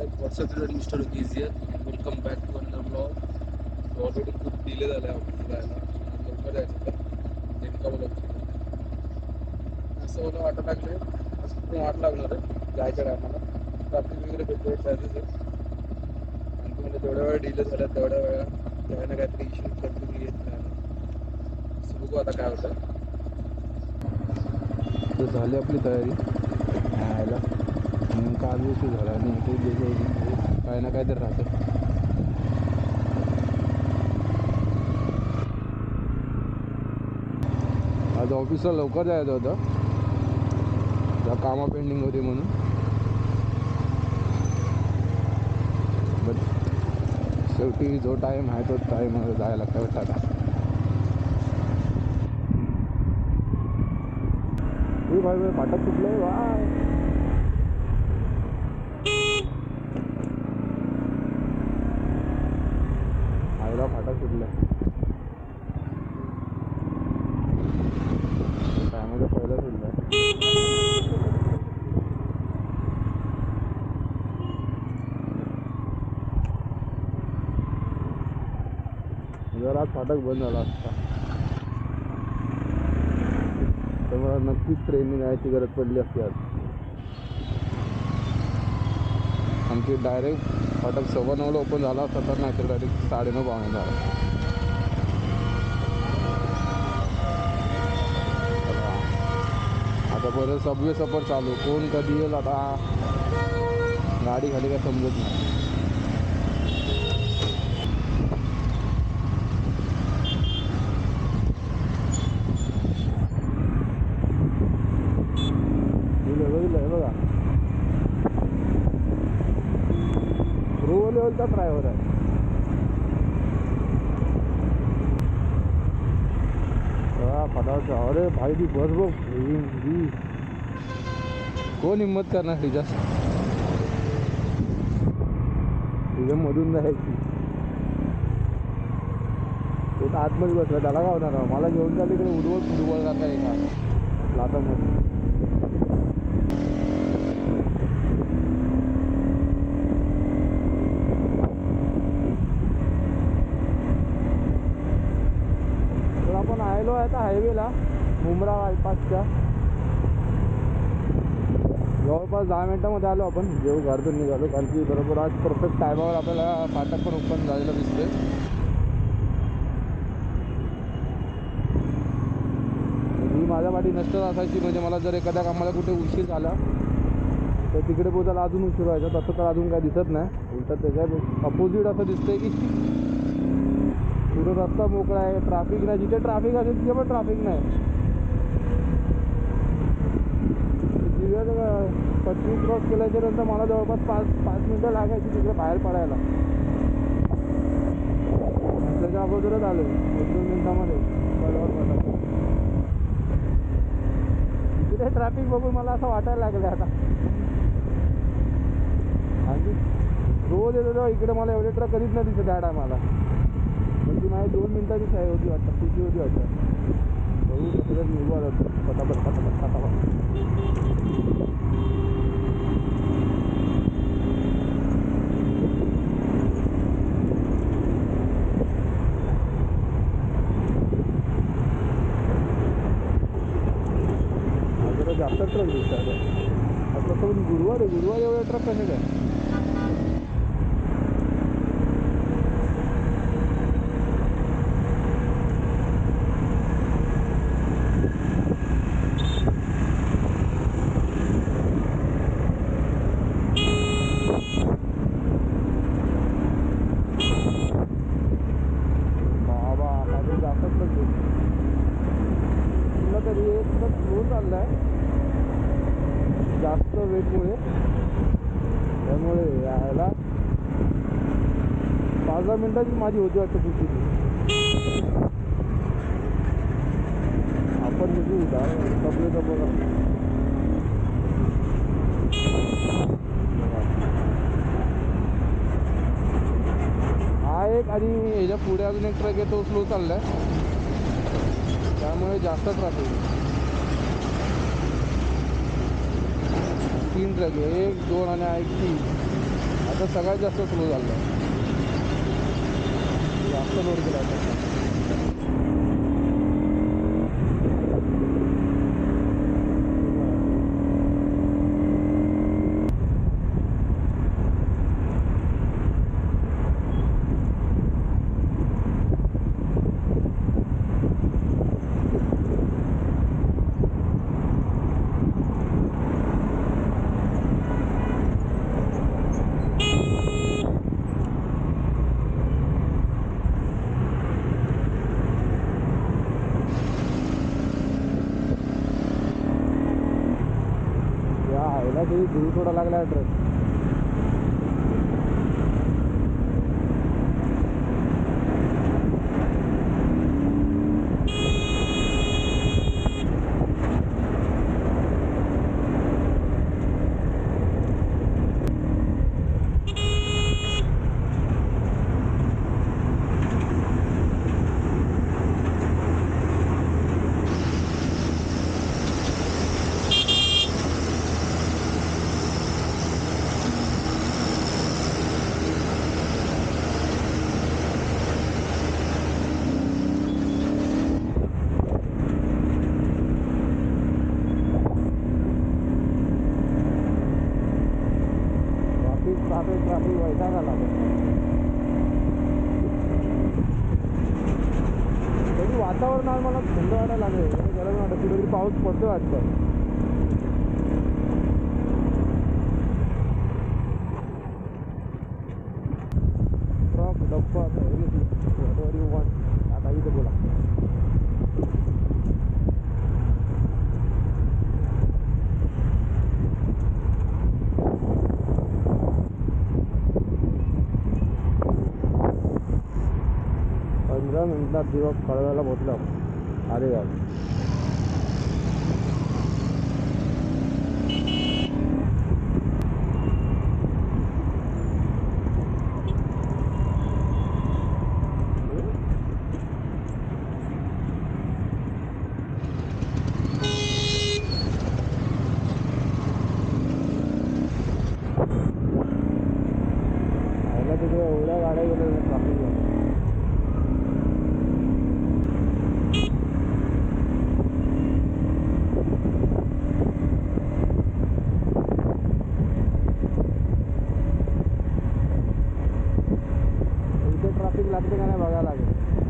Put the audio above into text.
WhatsApp video mister इझियर welcome back to another blog. Already खूप delay झाला आहे ऑफिस जायला. लवकर जायचं होतं, नेमका मला असं मला वाटत लागलं असं पूर्ण वाट लागणार आहे जायच्या टायमाला. ट्रॅफिक वगैरे भेटतो चार्जेस आहे आणि तुम्हाला जेवढ्या वेळा डिले झाला तेवढ्या वेळा काही ना काहीतरी इश्यू कंटिन्यू येत राहिला. असं बघू आता काय होतं. तर झाली आपली तयारी यायला. नेमका आज उशीर झाला आणि खूप दिवस काय ना काय तर राहतं. आज ऑफिसला लवकर जायचं होतं, त्या कामं पेंडिंग होती म्हणून. बट शेवटी जो टाईम आहे तोच टाईम जायला लागतं वाटतं आता. भाई भाई फाटक सुटलं वाय. आईला फाटक सुटलं टायमाचं पहिलं सुटलं. जर आज फाटक बंद झाला असता तर मला नक्कीच ट्रेनने जायची गरज पडली असती. आज आमची डायरेक्ट फाटक 9:15 ओपन झाला असता, तर नाहीतर डायरेक्ट 9:30 पावणे झाला. आता परत सबवे सफर चालू. कोण कधी येईल आता गाडी खाली काय समजत नाही. बघितलं बघा, प्रो लेवलचा ड्रायव्हर आहे. फटाफट अरे भाई ती बस बघ, कोण हिंमत करणार तिच्यामधून जायची. तो तर आतमध्ये बसला, त्याला काय होणार. मला घेऊन चालली इकडे उडवळ जाता एका लाटामध्ये. तर आपण आलो आहे आता हायवेला, मुंब्रा बायपासच्या. जवळपास 10 मिनिटामध्ये आलो आपण, जेव्हा घरातून निघालो. कारण की बरोबर आज परफेक्ट टायमावर आपल्याला फाटक पण ओपन झालेलं दिसतंय. ही माझ्या पाठी नष्ट असायची, म्हणजे मला जर एखाद्या कामाला कुठे उशीर झाला तर तिकडे पोचायला अजून उशीर व्हायचा. तसं तर अजून काय दिसत नाही. उलट त्याच्या अपोजिट असं दिसतंय की पुढे रस्ता मोकळा आहे, ट्रॅफिक नाही. जिथे ट्रॅफिक असेल तिथे पण ट्रॅफिक नाही. दिव्याचं 25 क्रॉस केल्याच्या नंतर मला जवळपास 5 मिनटं लागायची तिकडे बाहेर पडायला. त्याच्या अगोदरच आलो 1-2 मिनटामध्ये कळवर पडला. तिथे ट्रॅफिक बघून मला असं वाटायला लागलं आता. आणि रोज येतो तेव्हा इकडे मला एवढे ट्रक कधीच नाही दिसत त्या टायमाला. पण ती माझी 2 मिनटाची शाही होती वाटतं, तिची होती वाटतं. बघू कसं तरी निघू आता पटापट. जरा जास्त ट्रक दिसतात आता. पण गुरुवार एवढे ट्रक कसे काय. तरी एक तर स्लो चालला आहे जास्त वेटमुळे. त्यामुळे यायला 5-10 मिनटाची माझी होती वाटतं पुढची. आपण निघू सबवेचा बघा. हा एक आणि ह्याच्या पुढे अजून एक ट्रक आहे, तो स्लो चालला आहे. त्यामुळे जास्त ट्रॅफिक आहे. 3 ट्रक आहे, 1, 2 आणि 3. आता सगळ्यात जास्त स्लो झालं आहे, जास्त लोड केला आहे. आईला किती धूळ थोडा लागला ट्रक. ट्राफिक वैताग आला. तरी वातावरण आज मला थंड वाटायला लागेल, गरज वाटत कुठेतरी पाऊस पडतो वाटतं. ट्रक डप्पा वॉट यू वॉन्ट आता इथे बोला. पंधरा मिनिटात दिवस कळवायला पोहोचलो. अरे यार तिथे एवढ्या गाड्या गेल्या ट्राफिकला. ट्रॅफिक लागते का नाही बघायला लागेल.